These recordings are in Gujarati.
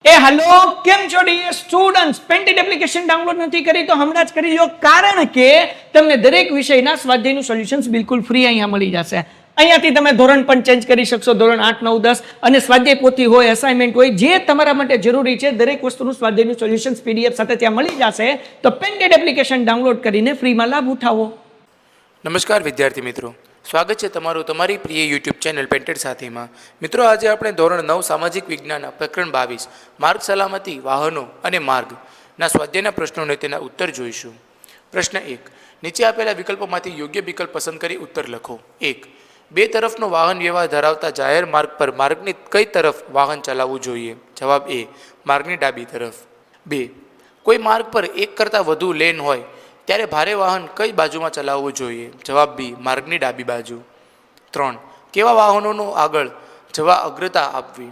हेलो केम छो dear students painted application download નથી કરી તો હમણાં જ કરી લો કારણ કે તમને દરેક વિષયના સ્વાધ્યાયનું સોલ્યુશન્સ બિલકુલ ફ્રી અહીંયા મળી જશે અહીંયાથી તમે ધોરણ પણ ચેન્જ કરી શકશો ધોરણ 8 9 10 અને સ્વાધ્યાય પોથી હોય અસાઇનમેન્ટ હોય જે તમારા માટે જરૂરી છે દરેક વસ્તુનું સ્વાધ્યાયનું સોલ્યુશન્સ પીડીએફ સાથે ત્યાં મળી જશે તો પેન્ટેડ એપ્લિકેશન ડાઉનલોડ કરીને ફ્રીમાં લાભ ઉઠાવો। નમસ્કાર વિદ્યાર્થી મિત્રો, સ્વાગત છે તમારું તમારી પ્રિય યુટ્યુબ ચેનલ પેન્ટેડ સાથીમાં। મિત્રો, આજે આપણે ધોરણ 9 સામાજિક વિજ્ઞાનના પ્રકરણ 22 માર્ગ સલામતી વાહનો અને માર્ગના સ્વાધ્યાયના પ્રશ્નોને તેના ઉત્તર જોઈશું। પ્રશ્ન 1, નીચે આપેલા વિકલ્પોમાંથી યોગ્ય વિકલ્પ પસંદ કરી ઉત્તર લખો। 1, બે તરફનો વાહન વ્યવહાર ધરાવતા જાહેર માર્ગ પર માર્ગની કઈ તરફ વાહન ચલાવવું જોઈએ? જવાબ A, માર્ગની ડાબી તરફ। 2, કોઈ માર્ગ પર એક કરતાં વધુ લેન હોય ત્યારે ભારે વાહન કઈ બાજુમાં ચલાવવું જોઈએ? જવાબ B, માર્ગની ડાબી બાજુ। 3, કેવા વાહનોનો આગળ જવા અગ્રતા આપવી?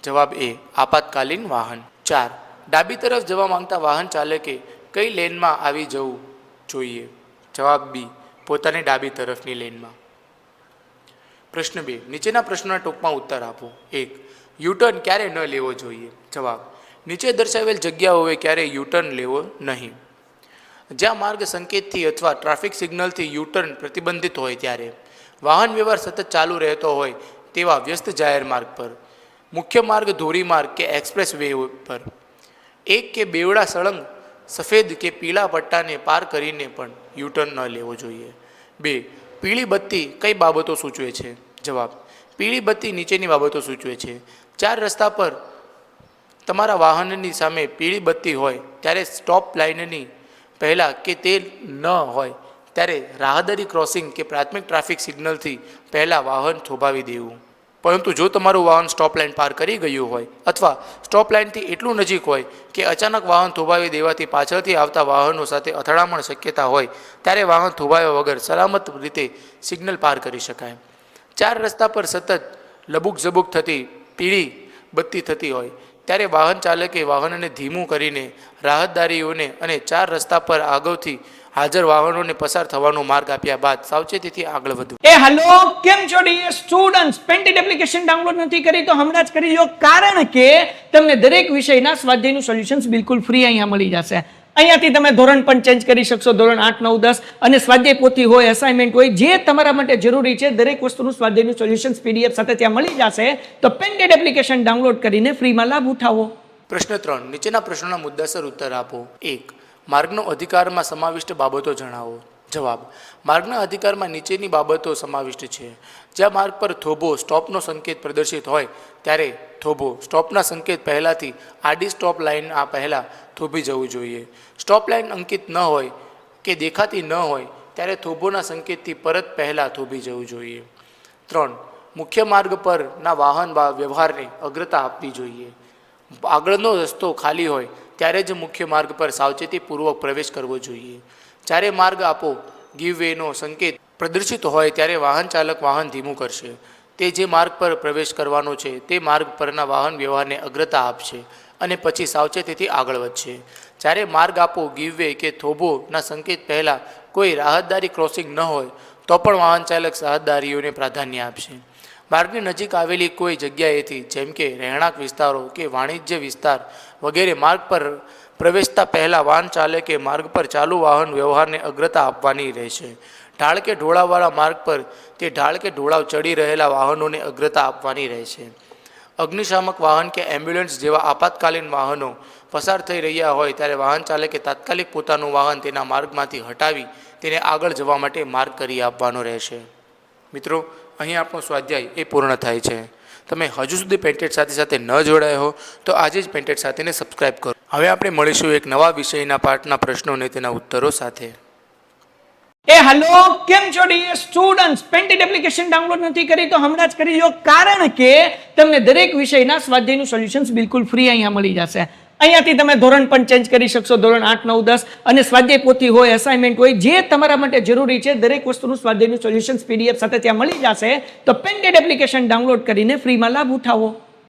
જવાબ A, આપાતકાલીન વાહન। 4, ડાબી તરફ જવા માંગતા વાહન ચાલકે કઈ લેનમાં આવી જવું જોઈએ? જવાબ B, પોતાની ડાબી તરફની લેનમાં। પ્રશ્ન 2, નીચેના પ્રશ્નોના ટૂંકમાં ઉત્તર આપો। 1, યુટર્ન ક્યારે ન લેવો જોઈએ? જવાબ, નીચે દર્શાવેલ જગ્યાઓએ ક્યારે યુટર્ન લેવો નહીં। જ્યાં માર્ગ સંકેતથી અથવા ટ્રાફિક સિગ્નલથી યુટર્ન પ્રતિબંધિત હોય ત્યારે, વાહન વ્યવહાર સતત ચાલુ રહેતો હોય તેવા વ્યસ્ત જાહેર માર્ગ પર, મુખ્ય માર્ગ ધોરીમાર્ગ કે એક્સપ્રેસ વે પર, એક કે બેવડા સળંગ સફેદ કે પીળા પટ્ટાને પાર કરીને પણ યુટર્ન ન લેવો જોઈએ। 2, પીળી બત્તી કઈ બાબતો સૂચવે છે? જવાબ, પીળી બત્તી નીચેની બાબતો સૂચવે છે। 4 રસ્તા પર તમારા વાહનની સામે પીળી બત્તી હોય ત્યારે સ્ટોપ લાઇનની પહેલાં કે તે ન હોય ત્યારે રાહદારી ક્રોસિંગ કે પ્રાથમિક ટ્રાફિક સિગ્નલથી પહેલાં વાહન થોભાવી દેવું। પરંતુ જો તમારું વાહન સ્ટોપ લાઇન પાર કરી ગયું હોય અથવા સ્ટોપ લાઇનથી એટલું નજીક હોય કે અચાનક વાહન થોભાવી દેવાથી પાછળથી આવતા વાહનો સાથે અથડામણ શક્યતા હોય ત્યારે વાહન થોભાવ્યા વગર સલામત રીતે સિગ્નલ પાર કરી શકાય। 4 રસ્તા પર સતત લબુક ઝબુક થતી પીળી બત્તી થતી હોય ત્યારે વાહન ચાલકે વાહનને ધીમું કરીને રાહતદારીઓને અને 4 રસ્તા પર આગળથી હાજર વાહનોને પસાર થવાનો માર્ગ આપ્યા બાદ સાવચેતીથી આગળ વધવું। હેલો કેમ છો dear students painted application download નથી કરી તો હમણાં જ કરી લો કારણ કે તમને દરેક વિષયના સ્વાધ્યાયનું સોલ્યુશન્સ બિલકુલ ફ્રી અહીંયા મળી જશે। અહીંયાથી તમે ધોરણ પણ ચેન્જ કરી શકશો ધોરણ 8 9 10 અને સ્વાધ્યાય પોથી હોય અસાઇનમેન્ટ હોય જે તમારા માટે જરૂરી છે દરેક વસ્તુનું સ્વાધ્યાયનું સોલ્યુશન્સ પીડીએફ સાથે ત્યાં મળી જશે તો પેન્ટેડ એપ્લિકેશન ડાઉનલોડ કરીને ફ્રીમાં લાભ ઉઠાવો। પ્રશ્ન 3, નીચેના પ્રશ્નોના મુદ્દાસર ઉત્તર આપો। 1, માર્ગનો અધિકારમાં સમાવિષ્ટ બાબતો જણાવો। જવાબ, માર્ગના અધિકારમાં નીચેની બાબતો સમાવિષ્ટ છે। જ્યાં માર્ગ પર થોભો સ્ટોપનો સંકેત પ્રદર્શિત હોય ત્યારે થોભો સ્ટોપના સંકેત પહેલાંથી આડી સ્ટોપ લાઇન પહેલાં થોભી જવું જોઈએ। સ્ટોપ લાઇન અંકિત ન હોય કે દેખાતી ન હોય ત્યારે થોભોના સંકેતથી પરત પહેલાં થોભી જવું જોઈએ। 3, મુખ્ય માર્ગ પરના વાહન વ્યવહારને અગ્રતા આપવી જોઈએ। આગળનો રસ્તો ખાલી હોય ત્યારે જ મુખ્ય માર્ગ પર સાવચેતીપૂર્વક પ્રવેશ કરવો જોઈએ। જ્યારે માર્ગ આપો ગીવ વેનો સંકેત પ્રદર્શિત હોય ત્યારે વાહન ચાલક વાહન ધીમું કરશે। તે જે માર્ગ પર પ્રવેશ કરવાનો છે તે માર્ગ પરના વાહન વ્યવહારને અગ્રતા આપશે અને પછી સાવચેતીથી આગળ વધશે। જ્યારે માર્ગ આપો ગીવ વે કે થોભોના સંકેત પહેલાં કોઈ રાહતદારી ક્રોસિંગ ન હોય તો પણ વાહન ચાલક રાહતદારીઓને પ્રાધાન્ય આપશે। માર્ગની નજીક આવેલી કોઈ જગ્યાએથી જેમ કે રહેણાંક વિસ્તારો કે વાણિજ્ય વિસ્તાર વગેરે માર્ગ પર પ્રવેશતા પહેલાં વાહન ચાલકે માર્ગ પર ચાલુ વાહન વ્યવહારને અગ્રતા આપવાની રહેશે। ઢાળ કે ઢોળાવવાળા માર્ગ પર તે ઢાળ કે ઢોળાવ ચડી રહેલા વાહનોને અગ્રતા આપવાની રહેશે। અગ્નિશામક વાહન કે એમ્બ્યુલન્સ જેવા આપાતકાલીન વાહનો પસાર થઈ રહ્યા હોય ત્યારે વાહન ચાલકે તાત્કાલિક પોતાનું વાહન તેના માર્ગમાંથી હટાવી તેને આગળ જવા માટે માર્ગ કરી આપવાનો રહેશે। મિત્રો, અહીં આપણો સ્વાધ્યાય એ પૂર્ણ થાય છે। તમે હજુ સુધી પેન્ટેડ સાથી સાથે ન જોડાયા હો તો આજે જ પેન્ટેડ સાથીને સબસ્ક્રાઇબ કરો। હવે આપણે મળીશું એક નવા વિષયના પાઠના પ્રશ્નોને તેના ઉત્તરો સાથે। હેલો કેમ છો dear students painted application download નથી કરી તો હમણાં જ કરી લો કારણ કે તમને દરેક વિષયના સ્વાધ્યાયનું સોલ્યુશન્સ બિલકુલ ફ્રી અહીંયા મળી જશે। અહીંયાથી તમે ધોરણ પણ ચેન્જ કરી શકશો ધોરણ 8 9 10 અને સ્વાધ્યાય પોથી હોય અસાઇનમેન્ટ હોય જે તમારા માટે જરૂરી છે દરેક વસ્તુનું સ્વાધ્યાયનું સોલ્યુશન્સ પીડીએફ સાથે ત્યાં મળી જશે તો પેન્ટેડ એપ્લિકેશન ડાઉનલોડ કરીને ફ્રીમાં લાભ ઉઠાવો।